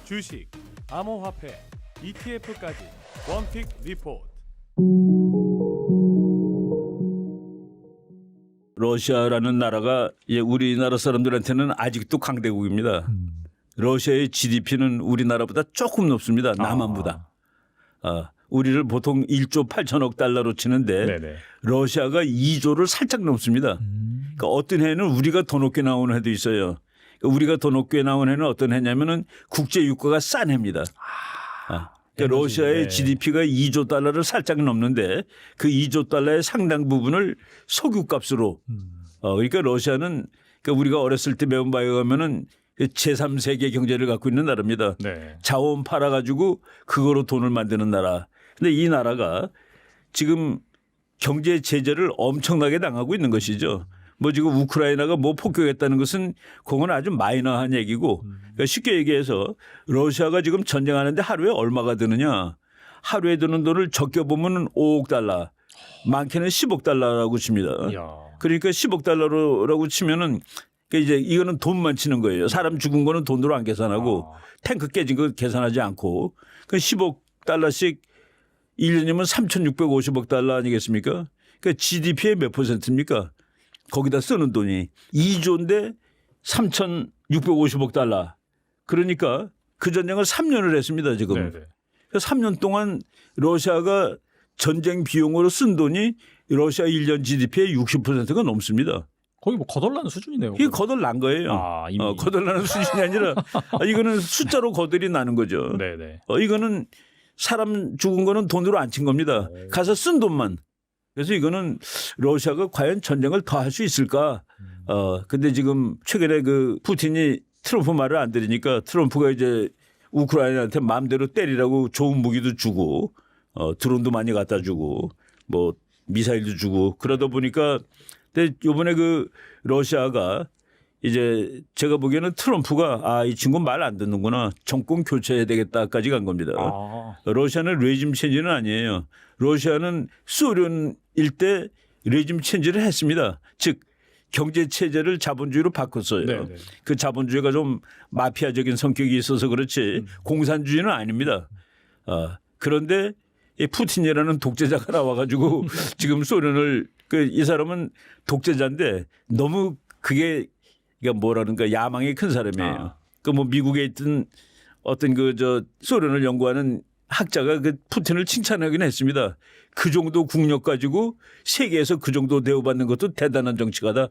주식, 암호화폐, ETF까지 원픽 리포트. 러시아라는 나라가 우리나라 사람들한테는 아직도 강대국입니다. 러시아의 GDP는 우리나라보다 조금 높습니다. 남한보다. 우리를 보통 1조 8천억 달러로 치는데 네네. 러시아가 2조를 살짝 넘습니다. 그러니까 어떤 해는 우리가 더 높게 나오는 해도 있어요. 그러니까 우리가 더 높게 나오는 해는 어떤 해냐면은 국제 유가가 싼 해입니다. 그러니까 러시아의 GDP가 2조 달러를 살짝 넘는데 그 2조 달러의 상당 부분을 석유값으로 그러니까 러시아는 그러니까 우리가 어렸을 때 배운 바에 의하면은 제3세계 경제를 갖고 있는 나라입니다. 네. 자원 팔아가지고 그거로 돈을 만드는 나라. 근데 이 나라가 지금 경제 제재를 엄청나게 당하고 있는 것이죠. 뭐 지금 우크라이나가 뭐 폭격했다는 것은 그건 아주 마이너한 얘기고 그러니까 쉽게 얘기해서 러시아가 지금 전쟁하는데 하루에 얼마가 드느냐. 하루에 드는 돈을 적게 보면 5억 달러 많게는 10억 달러라고 칩니다. 이야. 그러니까 10억 달러라고 치면은 그러니까 이제 이거는 돈만 치는 거예요. 사람 죽은 거는 돈으로 안 계산하고 탱크 깨진 거 계산하지 않고 그 10억 달러씩 1년이면 3,650억 달러 아니겠습니까? 그러니까 GDP의 몇 %입니까? 거기다 쓰는 돈이 2조인데 3,650억 달러. 그러니까 그 전쟁을 3년을 했습니다. 지금. 네네. 3년 동안 러시아가 전쟁 비용으로 쓴 돈이 러시아 1년 GDP의 60%가 넘습니다. 거의 뭐 거덜나는 수준이네요. 이게 거덜난 거예요. 이미. 거덜나는 수준이 아니라 이거는 숫자로 거덜이 나는 거죠. 네네. 이거는 사람 죽은 거는 돈으로 안 친 겁니다. 가서 쓴 돈만. 그래서 이거는 러시아가 과연 전쟁을 더 할 수 있을까? 근데 지금 최근에 그 푸틴이 트럼프 말을 안 들으니까 트럼프가 이제 우크라이나한테 마음대로 때리라고 좋은 무기도 주고 드론도 많이 갖다 주고 뭐 미사일도 주고 그러다 보니까 근데 요번에 그 러시아가 이제 제가 보기에는 트럼프가 이 친구 말 안 듣는구나. 정권 교체해야 되겠다까지 간 겁니다. 러시아는 레짐 체인지는 아니에요. 러시아는 소련일 때 레짐 체인지를 했습니다. 즉 경제 체제를 자본주의로 바꿨어요. 네네. 그 자본주의가 좀 마피아적인 성격이 있어서 그렇지 공산주의는 아닙니다. 그런데 이 푸틴이라는 독재자가 나와가지고 지금 소련을 이 사람은 독재자인데 너무 그게 그러니까 뭐라는가 야망이 큰 사람이에요. 그 뭐 미국에 있던 어떤 소련을 연구하는 학자가 그 푸틴을 칭찬하긴 했습니다. 그 정도 국력 가지고 세계에서 그 정도 대우받는 것도 대단한 정치가다.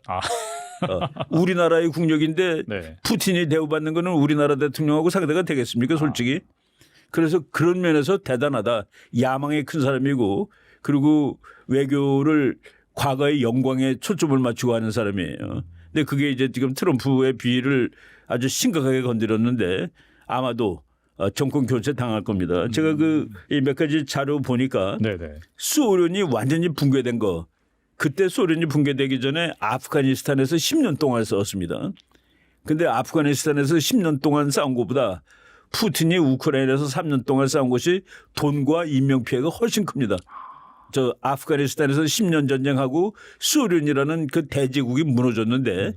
우리나라의 국력인데 네. 푸틴이 대우받는 거는 우리나라 대통령하고 상대가 되겠습니까 솔직히. 그래서 그런 면에서 대단하다. 야망이 큰 사람이고 그리고 외교를 과거의 영광에 초점을 맞추고 하는 사람이에요. 근데 그게 이제 지금 트럼프의 비위를 아주 심각하게 건드렸는데 아마도 정권 교체 당할 겁니다. 제가 몇 가지 자료 보니까 네네. 소련이 완전히 붕괴된 거. 그때 소련이 붕괴되기 전에 아프가니스탄에서 10년 동안 싸웠습니다. 근데 아프가니스탄에서 10년 동안 싸운 것보다 푸틴이 우크라이나에서 3년 동안 싸운 것이 돈과 인명피해가 훨씬 큽니다. 저 아프가니스탄에서 10년 전쟁하고 소련이라는 그 대제국이 무너졌는데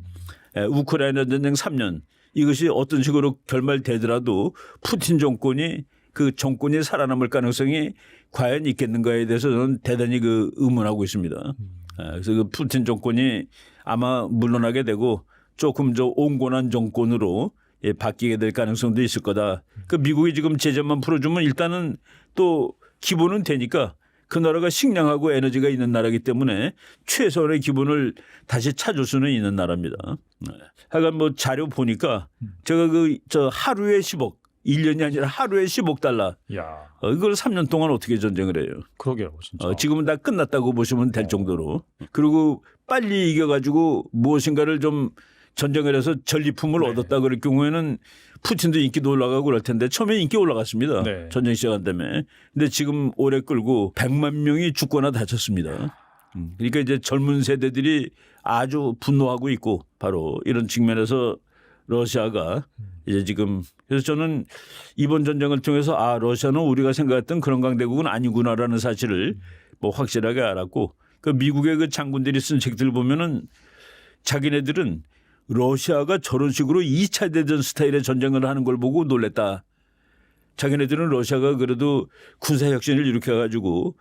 우크라이나 전쟁 3년 이것이 어떤 식으로 결말되더라도 푸틴 정권이 그 정권이 살아남을 가능성이 과연 있겠는가에 대해서 저는 대단히 의문하고 있습니다. 그래서 그 푸틴 정권이 아마 물러나게 되고 조금 온건한 정권으로 바뀌게 될 가능성도 있을 거다. 그 미국이 지금 제재만 풀어주면 일단은 또 기본은 되니까 그 나라가 식량하고 에너지가 있는 나라이기 때문에 최소한의 기본을 다시 찾을 수는 있는 나라입니다. 하여간 뭐 자료 보니까 제가 하루에 10억, 1년이 아니라 하루에 10억 달러. 야. 이걸 3년 동안 어떻게 전쟁을 해요? 그러게요, 진짜. 지금은 다 끝났다고 보시면 될 정도로. 그리고 빨리 이겨가지고 무엇인가를 좀 전쟁을 해서 전리품을 얻었다 그럴 경우에는 푸틴도 인기도 올라가고 그럴 텐데 처음에 인기 올라갔습니다. 네. 전쟁 시작한다음에. 근데 지금 오래 끌고 100만 명이 죽거나 다쳤습니다. 그러니까 이제 젊은 세대들이 아주 분노하고 있고 바로 이런 측면에서 러시아가 이제 지금 그래서 저는 이번 전쟁을 통해서 러시아는 우리가 생각했던 그런 강대국은 아니구나라는 사실을 뭐 확실하게 알았고 그 미국의 그 장군들이 쓴 책들 보면은 자기네들은 러시아가 저런 식으로 2차 대전 스타일의 전쟁을 하는 걸 보고 놀랬다. 자기네들은 러시아가 그래도 군사혁신을 일으켜가지고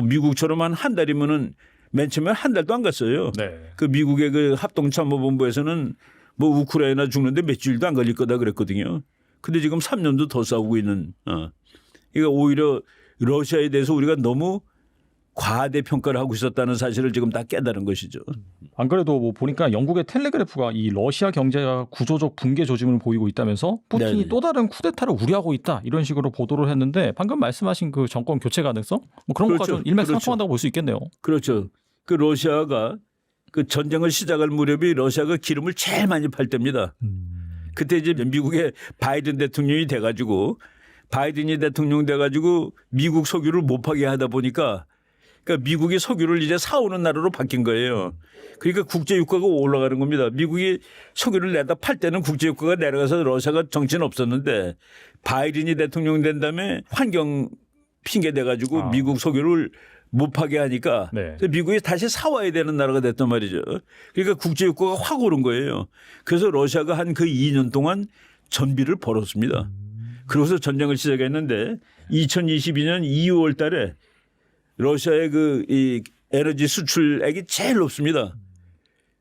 미국처럼 한 달이면은 맨 처음에 한 달도 안 갔어요. 네. 그 미국의 그 합동참모본부에서는 뭐 우크라이나 죽는데 며칠도 안 걸릴 거다 그랬거든요. 근데 지금 3년도 더 싸우고 있는. 그러니까 오히려 러시아에 대해서 우리가 너무 과대평가를 하고 있었다는 사실을 지금 다 깨달은 것이죠. 안 그래도 뭐 보니까 영국의 텔레그래프가 이 러시아 경제가 구조적 붕괴 조짐을 보이고 있다면서 푸틴이 네네. 또 다른 쿠데타를 우려하고 있다 이런 식으로 보도를 했는데 방금 말씀하신 그 정권 교체 가능성 뭐 그런 것과 그렇죠. 좀 일맥상통한다고 볼 수 있겠네요. 그렇죠. 그 러시아가 그 전쟁을 시작할 무렵이 러시아가 기름을 제일 많이 팔 때입니다. 그때 이제 미국의 바이든 대통령이 돼가지고 바이든이 대통령 돼가지고 미국 석유를 못 파게 하다 보니까 그러니까 미국이 석유를 이제 사오는 나라로 바뀐 거예요. 그러니까 국제 유가가 올라가는 겁니다. 미국이 석유를 내다 팔 때는 국제 유가가 내려가서 러시아가 정신 없었는데 바이든이 대통령 된 다음에 환경 핑계 대가지고 미국 석유를 못 파게 하니까 네. 미국이 다시 사와야 되는 나라가 됐단 말이죠. 그러니까 국제 유가가 확 오른 거예요. 그래서 러시아가 한 그 2년 동안 전비를 벌었습니다. 그러고서 전쟁을 시작했는데 2022년 2월 달에 러시아의 이 에너지 수출액이 제일 높습니다.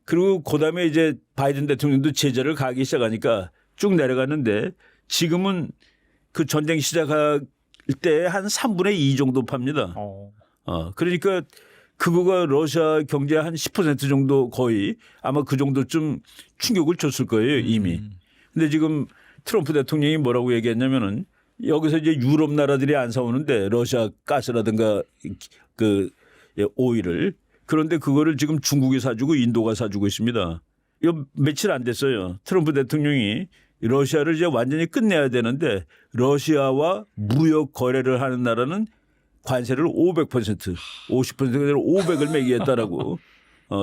그리고 그다음에 이제 바이든 대통령도 제재를 가기 시작하니까 쭉 내려갔는데 지금은 그 전쟁 시작할 때 한 3분의 2 정도 팝니다. 그러니까 그거가 러시아 경제의 한 10% 정도 거의 아마 그 정도쯤 충격을 줬을 거예요 이미. 근데 지금 트럼프 대통령이 뭐라고 얘기했냐면은 여기서 이제 유럽 나라들이 안 사오는데 러시아 가스라든가 그 오일을 그런데 그거를 지금 중국이 사주고 인도가 사주고 있습니다. 이거 며칠 안 됐어요. 트럼프 대통령이 러시아를 이제 완전히 끝내야 되는데 러시아와 무역 거래를 하는 나라는 관세를 500%, 50%로 500을 매기겠다라고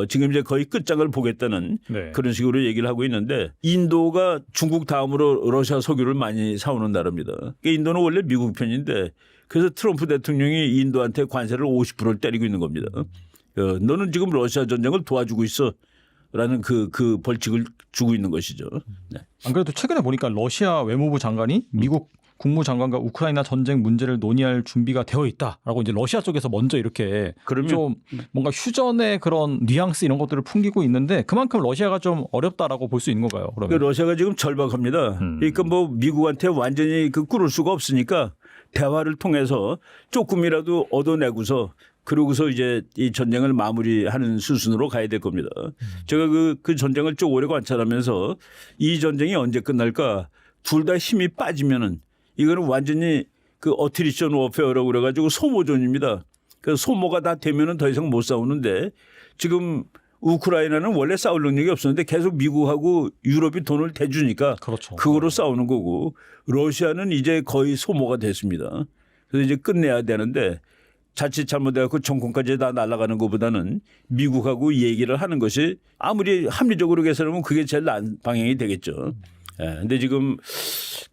지금 이제 거의 끝장을 보겠다는 네. 그런 식으로 얘기를 하고 있는데 인도가 중국 다음으로 러시아 석유를 많이 사오는 나라입니다. 그러니까 인도는 원래 미국 편인데 그래서 트럼프 대통령이 인도한테 관세를 50%를 때리고 있는 겁니다. 너는 지금 러시아 전쟁을 도와주고 있어라는 그 벌칙을 주고 있는 것이죠. 네. 안 그래도 최근에 보니까 러시아 외무부 장관이 미국 국무장관과 우크라이나 전쟁 문제를 논의할 준비가 되어 있다라고 이제 러시아 쪽에서 먼저 이렇게 그러면 좀 뭔가 휴전의 그런 뉘앙스 이런 것들을 풍기고 있는데 그만큼 러시아가 좀 어렵다라고 볼 수 있는 건가요? 그러면 러시아가 지금 절박합니다. 그러니까 뭐 미국한테 완전히 꿀을 수가 없으니까 대화를 통해서 조금이라도 얻어내고서 그러고서 이제 이 전쟁을 마무리하는 수순으로 가야 될 겁니다. 제가 그 전쟁을 쭉 오래 관찰하면서 이 전쟁이 언제 끝날까 둘 다 힘이 빠지면은 이거는 완전히 그 어트리션 워페어라고 그래가지고 소모전입니다. 그래서 소모가 다 되면은 더 이상 못 싸우는데 지금 우크라이나는 원래 싸울 능력이 없었는데 계속 미국하고 유럽이 돈을 대주니까 그렇죠. 그거로 싸우는 거고 러시아는 이제 거의 소모가 됐습니다. 그래서 이제 끝내야 되는데 자칫 잘못해갖고 정권까지 다 날아가는 것보다는 미국하고 얘기를 하는 것이 아무리 합리적으로 계산하면 그게 제일 나은 방향이 되겠죠. 근데 지금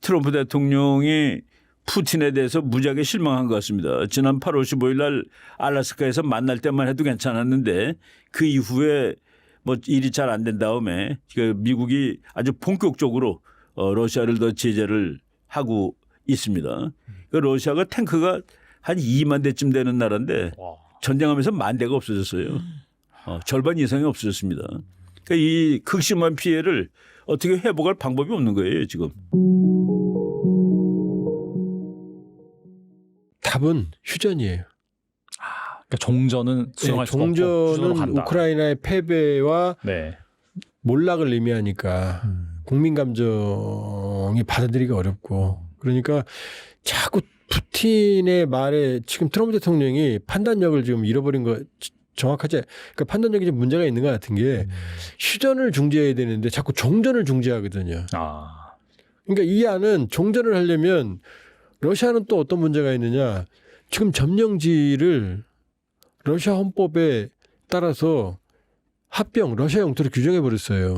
트럼프 대통령이 푸틴에 대해서 무지하게 실망한 것 같습니다. 지난 8월 15일 날 알래스카에서 만날 때만 해도 괜찮았는데 그 이후에 뭐 일이 잘 안 된 다음에 미국이 아주 본격적으로 러시아를 더 제재를 하고 있습니다. 러시아가 탱크가 한 2만 대쯤 되는 나라인데 전쟁하면서 1만 대가 없어졌어요. 절반 이상이 없어졌습니다. 그러니까 이 극심한 피해를 어떻게 회복할 방법이 없는 거예요, 지금. 답은 휴전이에요. 그러니까 종전은 수용할 수가 없고 휴전으로 종전은 간다. 우크라이나의 패배와 네. 몰락을 의미하니까 국민 감정이 받아들이기가 어렵고 그러니까 자꾸 푸틴의 말에 지금 트럼프 대통령이 판단력을 지금 잃어버린 거 정확하지 그러니까 판단력이 좀 문제가 있는 것 같은 게 휴전을 중재해야 되는데 자꾸 종전을 중재하거든요. 그러니까 이 안은 종전을 하려면 러시아는 또 어떤 문제가 있느냐. 지금 점령지를 러시아 헌법에 따라서 합병 러시아 영토로 규정해 버렸어요.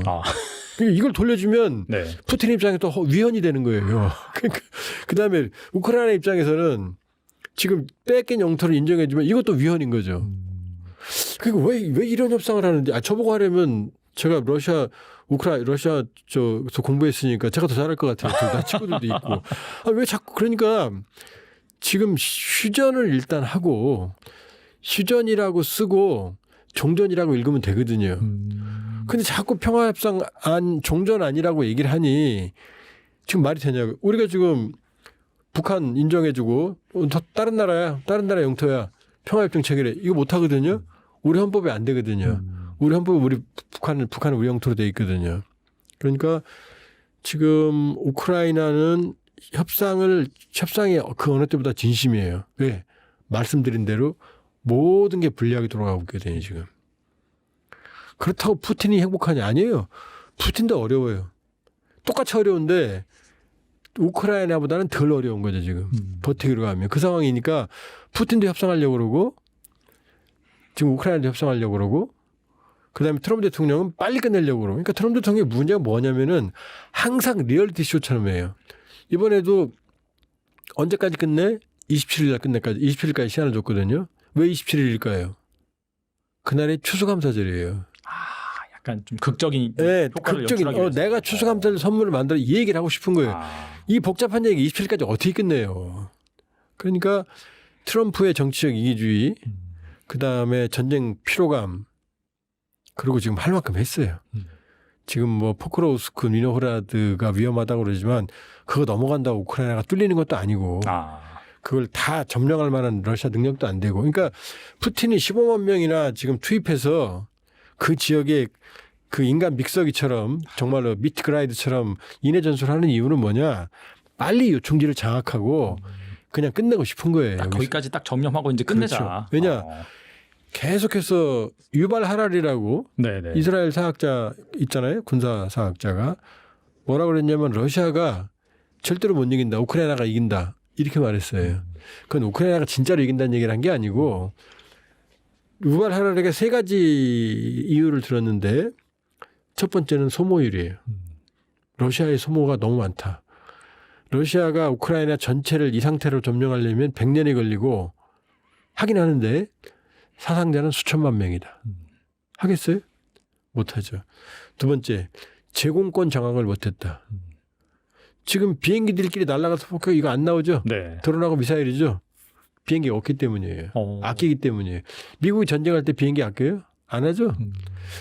그러니까 이걸 돌려주면 네. 푸틴 입장에 또 위헌이 되는 거예요. 그러니까 그다음에 우크라이나 입장에서는 지금 뺏긴 영토를 인정해주면 이것도 위헌인 거죠. 그러니까 왜 이런 협상을 하는데 저보고 하려면 제가 러시아 저서 공부했으니까 제가 더 잘할 것 같아요. 나 친구들도 있고. 아, 왜 자꾸 그러니까 지금 휴전을 일단 하고 휴전이라고 쓰고 종전이라고 읽으면 되거든요. 근데 자꾸 평화협상안 종전 아니라고 얘기를 하니 지금 말이 되냐고. 우리가 지금 북한 인정해주고 다른 나라 영토야. 평화협정 체결해. 이거 못 하거든요. 우리 헌법에 안 되거든요. 우리 헌법에 북한은 우리 영토로 돼 있거든요. 그러니까 지금 우크라이나는 협상이 그 어느 때보다 진심이에요. 왜? 말씀드린 대로 모든 게 불리하게 돌아가고 있거든요, 지금. 그렇다고 푸틴이 행복하냐? 아니에요. 푸틴도 어려워요. 똑같이 어려운데 우크라이나보다는 덜 어려운 거죠, 지금. 버티기로 가면. 그 상황이니까 푸틴도 협상하려고 그러고 지금 우크라이나도 협상하려고 그러고 그다음에 트럼프 대통령은 빨리 끝내려고 그러고. 그러니까 트럼프 대통령의 문제가 뭐냐면은 항상 리얼리티 쇼처럼 해요. 이번에도 언제까지 끝내? 27일 날 끝내까지. 27일까지 시간을 줬거든요. 왜 27일일까요? 그날이 추수감사절이에요. 약간 좀 극적인 네, 효과를 극적인. 연출하기 위해서. 내가 추수감사절 선물을 만들어 이 얘기를 하고 싶은 거예요. 이 복잡한 얘기 27일까지 어떻게 끝내요? 그러니까 트럼프의 정치적 이기주의, 그다음에 전쟁 피로감, 그리고 지금 할 만큼 했어요. 지금 뭐 포크로우스크, 니노흐라드가 위험하다고 그러지만 그거 넘어간다고 우크라이나가 뚫리는 것도 아니고 그걸 다 점령할 만한 러시아 능력도 안 되고. 그러니까 푸틴이 15만 명이나 지금 투입해서 그 지역에 그 인간 믹서기처럼 정말로 미트그라이드처럼 인해 전술하는 이유는 뭐냐? 빨리 요충지를 장악하고 그냥 끝내고 싶은 거예요. 딱 거기까지 딱 점령하고 이제 끝내자. 그렇죠. 왜냐? 계속해서 유발 하랄이라고 네네. 이스라엘 사학자 있잖아요. 군사 사학자가 뭐라 그랬냐면 러시아가 절대로 못 이긴다. 우크라이나가 이긴다. 이렇게 말했어요. 그건 우크라이나가 진짜로 이긴다는 얘기를 한 게 아니고 유발 하랄에게 세 가지 이유를 들었는데 첫 번째는 소모율이에요. 러시아의 소모가 너무 많다. 러시아가 우크라이나 전체를 이 상태로 점령하려면 100년이 걸리고 하긴 하는데 사상자는 수천만 명이다. 하겠어요? 못하죠. 두 번째, 제공권 장악을 못했다. 지금 비행기들끼리 날아가서 폭격 이거 안 나오죠? 네. 드론하고 미사일이죠? 비행기가 없기 때문이에요. 아끼기 때문이에요. 미국이 전쟁할 때 비행기 아껴요? 안 하죠?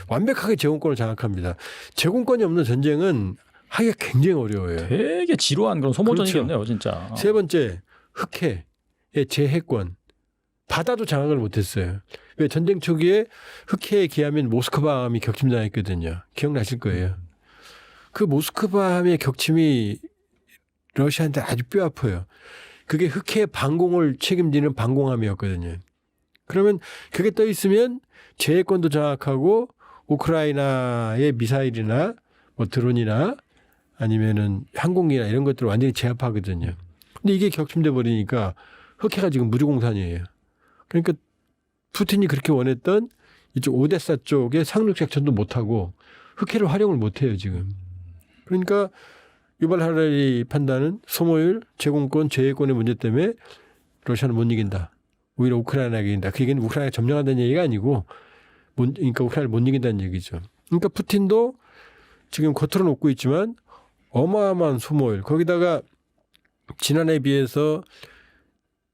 완벽하게 제공권을 장악합니다. 제공권이 없는 전쟁은 하기가 굉장히 어려워요. 되게 지루한 그런 소모전이겠네요, 진짜. 세 번째, 흑해의 제해권. 바다도 장악을 못했어요. 왜 전쟁 초기에 흑해에 기하면 모스크바함이 격침당했거든요. 기억나실 거예요. 그 모스크바함의 격침이 러시아한테 아주 뼈아파요. 그게 흑해 방공을 책임지는 방공함이었거든요. 그러면 그게 떠 있으면 제해권도 장악하고 우크라이나의 미사일이나 뭐 드론이나 아니면은 항공기나 이런 것들을 완전히 제압하거든요. 근데 이게 격침돼 버리니까 흑해가 지금 무주공산이에요. 그러니까 푸틴이 그렇게 원했던 이쪽 오데사 쪽에 상륙 작전도 못하고 흑해를 활용을 못해요 지금. 그러니까 유발 하랄이 판단은 소모율, 제공권, 제해권의 문제 때문에 러시아는 못 이긴다. 오히려 우크라이나가 이긴다. 그 얘기는 우크라이나가 점령한다는 얘기가 아니고 그러니까 우크라이나를 못 이긴다는 얘기죠. 그러니까 푸틴도 지금 겉으로 놓고 있지만 어마어마한 소모율. 거기다가 지난해에 비해서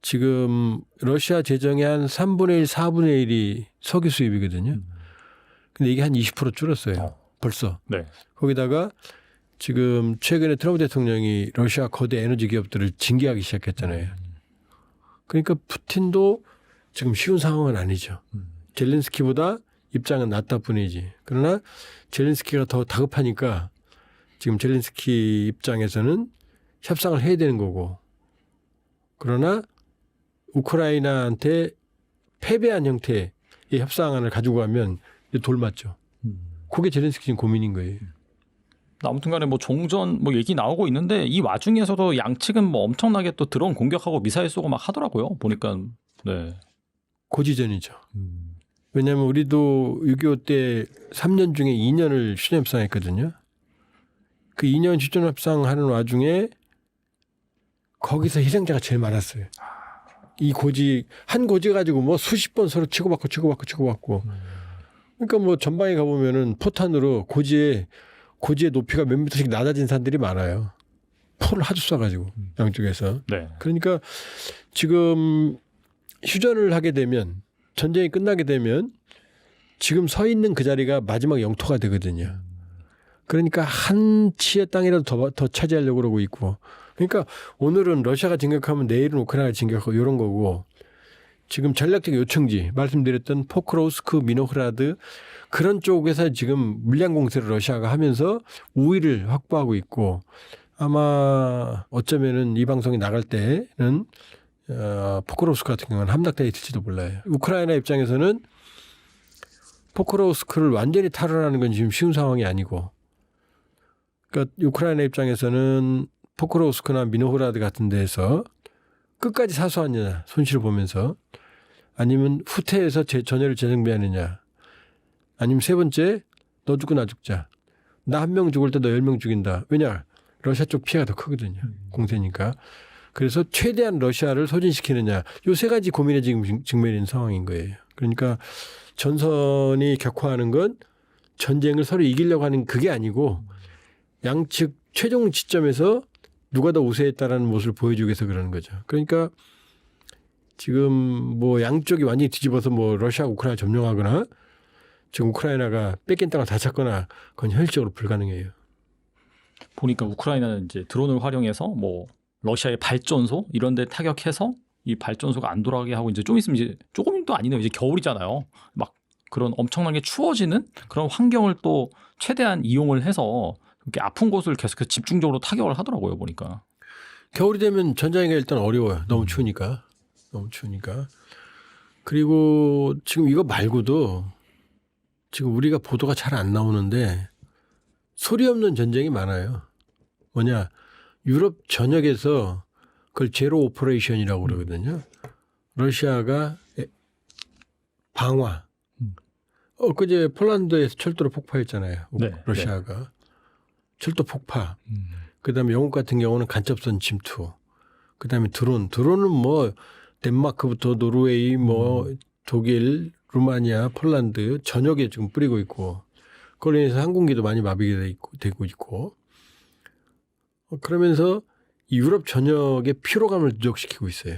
지금 러시아 재정의 한 3분의 1, 4분의 1이 석유 수입이거든요. 근데 이게 한 20% 줄었어요. 벌써. 네. 거기다가 지금 최근에 트럼프 대통령이 러시아 거대 에너지 기업들을 징계하기 시작했잖아요. 그러니까 푸틴도 지금 쉬운 상황은 아니죠. 젤렌스키보다 입장은 낫다 뿐이지. 그러나 젤렌스키가 더 다급하니까 지금 젤렌스키 입장에서는 협상을 해야 되는 거고. 그러나 우크라이나한테 패배한 형태의 협상안을 가지고 가면 돌맞죠. 그게 젤렌스키 지금 고민인 거예요. 아무튼 간에 뭐 종전 뭐 얘기 나오고 있는데 이 와중에서도 양측은 뭐 엄청나게 또 드론 공격하고 미사일 쏘고 막 하더라고요. 보니까. 네. 고지전이죠. 왜냐하면 우리도 6.25 때 3년 중에 2년을 휴전협상했거든요. 그 2년 휴전협상하는 와중에 거기서 희생자가 제일 많았어요. 이 고지 한 고지 가지고 뭐 수십 번 서로 치고받고 그러니까 뭐 전방에 가보면은 포탄으로 고지의 높이가 몇 미터씩 낮아진 산들이 많아요. 포를 하도 쏴가지고 양쪽에서. 네. 그러니까 지금 휴전을 하게 되면 전쟁이 끝나게 되면 지금 서 있는 그 자리가 마지막 영토가 되거든요. 그러니까 한 치의 땅이라도 더 차지하려고 그러고 있고. 그러니까 오늘은 러시아가 진격하면 내일은 우크라이나가 진격하고 이런 거고 지금 전략적 요청지 말씀드렸던 포크로우스크, 미노흐라드 그런 쪽에서 지금 물량 공세를 러시아가 하면서 우위를 확보하고 있고 아마 어쩌면은 이 방송이 나갈 때는 포크로우스크 같은 경우는 함락되어 있을지도 몰라요. 우크라이나 입장에서는 포크로우스크를 완전히 탈환하는 건 지금 쉬운 상황이 아니고 그러니까 우크라이나 입장에서는 포크로우스크나 미노흐라드 같은 데에서 끝까지 사수하느냐 손실을 보면서 아니면 후퇴해서 전열을 재정비하느냐 아니면 세 번째 너 죽고 나 죽자 나 한 명 죽을 때 너 10명 죽인다. 왜냐 러시아 쪽 피해가 더 크거든요. 공세니까. 그래서 최대한 러시아를 소진시키느냐 요 세 가지 고민에 지금 직면해 있는 상황인 거예요. 그러니까 전선이 격화하는 건 전쟁을 서로 이기려고 하는 그게 아니고 양측 최종 지점에서 누가 더 우세했다라는 모습을 보여주기 위해서 그러는 거죠. 그러니까 지금 뭐 양쪽이 완전히 뒤집어서 뭐 러시아, 우크라이나 점령하거나 지금 우크라이나가 뺏긴 땅을 다 찾거나 그건 현실적으로 불가능해요. 보니까 우크라이나는 이제 드론을 활용해서 뭐 러시아의 발전소 이런 데 타격해서 이 발전소가 안 돌아가게 하고 이제 좀 있으면 이제 조금도 아니네요. 이제 겨울이잖아요. 막 그런 엄청나게 추워지는 그런 환경을 또 최대한 이용을 해서 이렇게 아픈 곳을 계속해서 집중적으로 타격을 하더라고요. 보니까. 겨울이 되면 전장이가 일단 어려워요. 너무 추우니까. 그리고 지금 이거 말고도 지금 우리가 보도가 잘 안 나오는데 소리 없는 전쟁이 많아요. 뭐냐 유럽 전역에서 그걸 제로 오퍼레이션이라고 그러거든요. 러시아가 방화. 엊그제 폴란드에서 철도로 폭파했잖아요. 네, 러시아가. 철도 폭파. 그다음에 영국 같은 경우는 간첩선 침투. 그다음에 드론은 뭐 덴마크부터 노르웨이 뭐 독일, 루마니아, 폴란드 전역에 지금 뿌리고 있고 그걸로 인해서 항공기도 많이 마비가 되고 있고 그러면서 이 유럽 전역의 피로감을 누적시키고 있어요.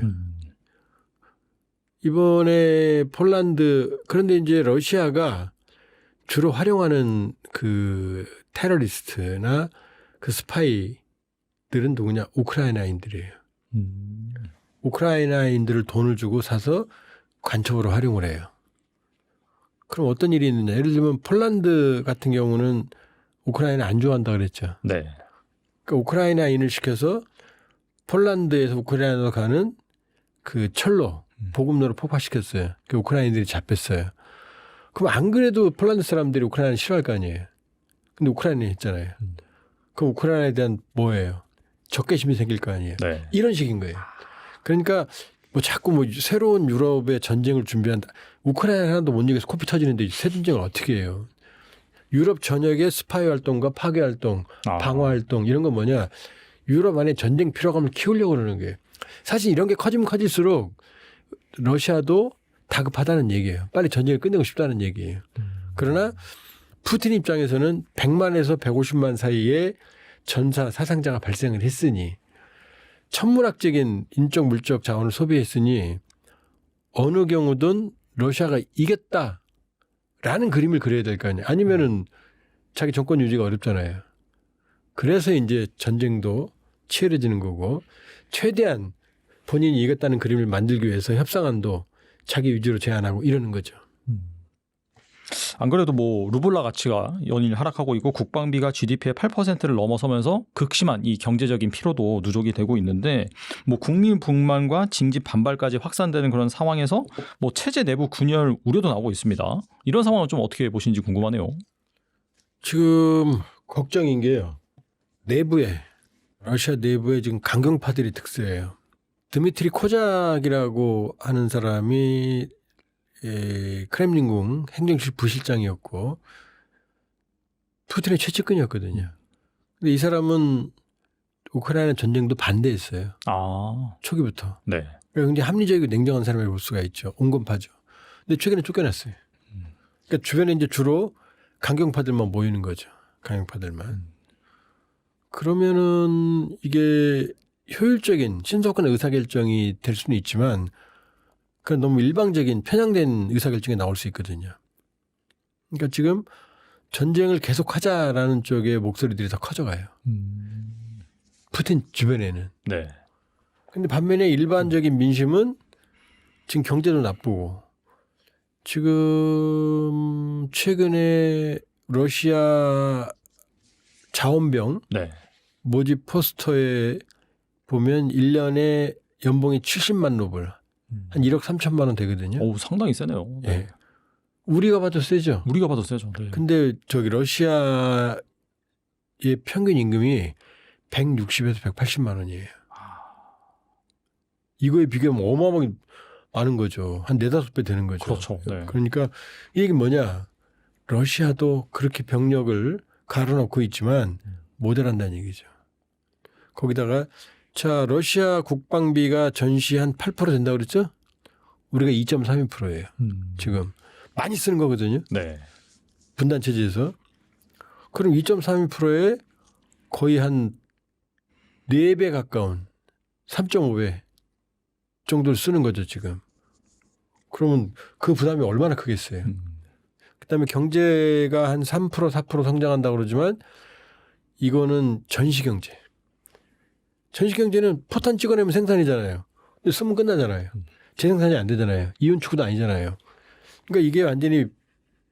이번에 폴란드 그런데 이제 러시아가 주로 활용하는 그 테러리스트나 그 스파이들은 누구냐? 우크라이나인들이에요. 우크라이나인들을 돈을 주고 사서 간첩으로 활용을 해요. 그럼 어떤 일이 있느냐? 예를 들면 폴란드 같은 경우는 우크라이나 안 좋아한다 그랬죠. 네. 그러니까 우크라이나인을 시켜서 폴란드에서 우크라이나로 가는 그 철로 보급로를 폭파시켰어요. 그 우크라이나인들이 잡혔어요. 그럼 안 그래도 폴란드 사람들이 우크라이나를 싫어할 거 아니에요. 근데 우크라이나 했잖아요. 그럼 우크라이나에 대한 뭐예요? 적개심이 생길 거 아니에요. 네. 이런 식인 거예요. 그러니까 뭐 자꾸 뭐 새로운 유럽의 전쟁을 준비한다. 우크라이나 하나도 못 이겨서 코피 터지는데 새 전쟁을 어떻게 해요? 유럽 전역의 스파이 활동과 파괴 활동, 방어 활동 이런 건 뭐냐? 유럽 안에 전쟁 피로감을 키우려고 그러는 거예요. 사실 이런 게 커지면 커질수록 러시아도 다급하다는 얘기예요. 빨리 전쟁을 끝내고 싶다는 얘기예요. 그러나 푸틴 입장에서는 100만에서 150만 사이에 전사 사상자가 발생을 했으니 천문학적인 인적 물적 자원을 소비했으니 어느 경우든 러시아가 이겼다라는 그림을 그려야 될 거 아니에요. 아니면은 자기 정권 유지가 어렵잖아요. 그래서 이제 전쟁도 치열해지는 거고 최대한 본인이 이겼다는 그림을 만들기 위해서 협상안도 자기 위주로 제안하고 이러는 거죠. 안 그래도 뭐 루블라 가치가 연일 하락하고 있고 국방비가 GDP의 8%를 넘어서면서 극심한 이 경제적인 피로도 누적이 되고 있는데 뭐 국민 불만과 징집 반발까지 확산되는 그런 상황에서 뭐 체제 내부 분열 우려도 나오고 있습니다. 이런 상황은 좀 어떻게 보시는지 궁금하네요. 지금 걱정인 게요. 내부에 러시아 내부에 지금 강경파들이 특세예요. 드미트리 코작이라고 하는 사람이 크렘린궁 행정실 부실장이었고 푸틴의 최측근이었거든요. 근데 이 사람은 우크라이나 전쟁도 반대했어요. 초기부터. 네. 그러니까 굉장히 합리적이고 냉정한 사람을 볼 수가 있죠. 온건파죠. 근데 최근에 쫓겨났어요. 그러니까 주변에 이제 주로 강경파들만 모이는 거죠. 강경파들만. 그러면은 이게 효율적인 신속한 의사결정이 될 수는 있지만 그 너무 일방적인 편향된 의사결정이 나올 수 있거든요. 그러니까 지금 전쟁을 계속하자라는 쪽의 목소리들이 더 커져가요. 푸틴 주변에는. 네. 근데 반면에 일반적인 민심은 지금 경제도 나쁘고 지금 최근에 러시아 자원병 네. 모집 포스터에 보면 1년에 연봉이 70만 루블 한 1억 3천만 원 되거든요. 오, 상당히 세네요. 네. 예. 우리가 봐도 세죠. 우리가 봐도 세죠. 네. 근데 저기 러시아의 평균 임금이 160에서 180만 원이에요. 이거에 비교하면 어마어마하게 많은 거죠. 한 4-5배 되는 거죠. 그렇죠. 네. 그러니까 이 얘기 뭐냐. 러시아도 그렇게 병력을 갈아놓고 있지만 모델한다는 얘기죠. 거기다가 자 러시아 국방비가 전시 한 8% 된다고 그랬죠? 우리가 2.32%예요. 지금. 많이 쓰는 거거든요. 네. 분단 체제에서. 그럼 2.32%에 거의 한 4배 가까운 3.5배 정도를 쓰는 거죠, 지금. 그러면 그 부담이 얼마나 크겠어요. 그다음에 경제가 한 3% 4% 성장한다고 그러지만 이거는 전시경제. 전시경제는 포탄 찍어내면 생산이잖아요. 근데 쓰면 끝나잖아요. 재생산이 안 되잖아요. 이윤축구도 아니잖아요. 그러니까 이게 완전히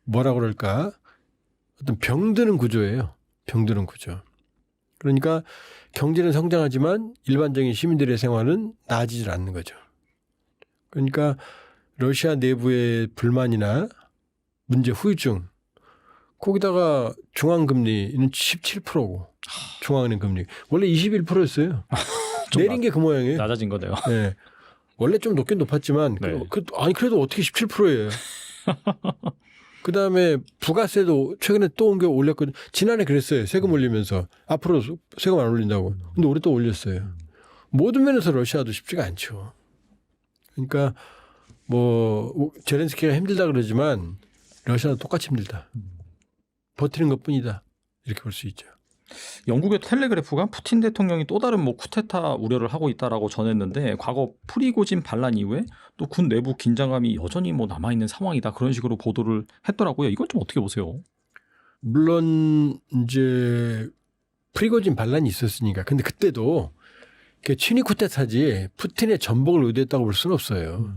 뭐라 그럴까 어떤 병드는 구조예요. 병드는 구조. 그러니까 경제는 성장하지만 일반적인 시민들의 생활은 나아지질 않는 거죠. 그러니까 러시아 내부의 불만이나 문제 후유증 거기다가 중앙금리는 17%고 중앙은행 금리 원래 21%였어요. 내린 게 그 모양이에요. 낮아진 거네요. 네. 원래 좀 높긴 높았지만 네. 아니 그래도 어떻게 17%예요. 그다음에 부가세도 최근에 또 옮겨 올렸거든요. 지난해 그랬어요. 세금 올리면서 앞으로 세금 안 올린다고. 근데 올해 또 올렸어요. 모든 면에서 러시아도 쉽지가 않죠. 그러니까 뭐 제렌스키가 힘들다 그러지만 러시아도 똑같이 힘들다. 버티는 것뿐이다. 이렇게 볼 수 있죠. 영국의 텔레그래프가 푸틴 대통령이 또 다른 뭐 쿠데타 우려를 하고 있다라고 전했는데 과거 프리고진 반란 이후에 또 군 내부 긴장감이 여전히 뭐 남아 있는 상황이다 그런 식으로 보도를 했더라고요. 이건 좀 어떻게 보세요? 물론 이제 프리고진 반란이 있었으니까. 근데 그때도 친위 쿠데타지 푸틴의 전복을 의도했다고 볼 수는 없어요.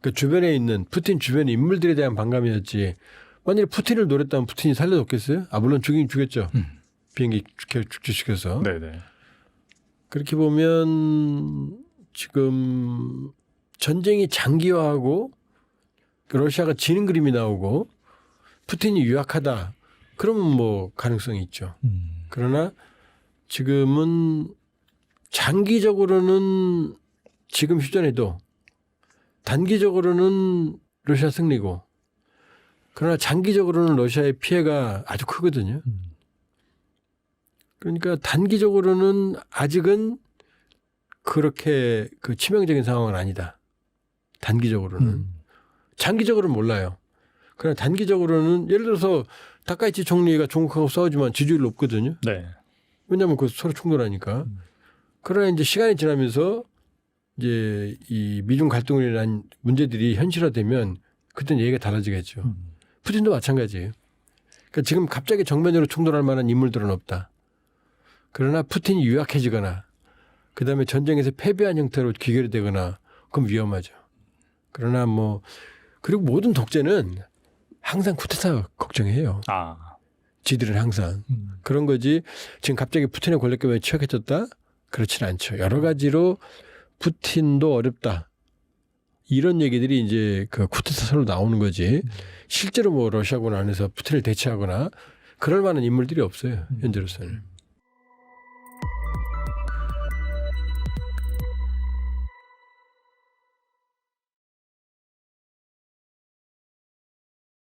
그 주변에 있는 푸틴 주변의 인물들에 대한 반감이었지. 만약에 푸틴을 노렸다면 푸틴이 살려줬겠어요? 아 물론 죽이긴 죽였죠. 비행기 축지시켜서. 네네. 그렇게 보면 지금 전쟁이 장기화하고 러시아가 지는 그림이 나오고 푸틴이 유약하다. 그러면 뭐 가능성이 있죠. 그러나 지금은 장기적으로는 지금 휴전에도 단기적으로는 러시아 승리고 그러나 장기적으로는 러시아의 피해가 아주 크거든요. 그러니까 단기적으로는 아직은 그렇게 그 치명적인 상황은 아니다. 단기적으로는. 장기적으로는 몰라요. 그러나 단기적으로는 예를 들어서 다카이치 총리가 중국하고 싸우지만 지지율이 높거든요. 네. 왜냐하면 그 서로 충돌하니까. 그러나 이제 시간이 지나면서 이제 이 미중 갈등으로 인한 문제들이 현실화되면 그때는 얘기가 달라지겠죠. 푸틴도 마찬가지예요. 그러니까 지금 갑자기 정면으로 충돌할 만한 인물들은 없다. 그러나 푸틴이 유약해지거나 그다음에 전쟁에서 패배한 형태로 귀결이 되거나 그럼 위험하죠. 그러나 뭐 그리고 모든 독재는 항상 쿠데타 걱정해요. 아. 지들은 항상. 그런 거지 지금 갑자기 푸틴의 권력기반이 취약해졌다? 그렇지는 않죠. 여러 가지로 푸틴도 어렵다. 이런 얘기들이 이제 그 쿠데타설로 나오는 거지. 실제로 뭐 러시아군 안에서 푸틴을 대체하거나 그럴 만한 인물들이 없어요. 현재로서는.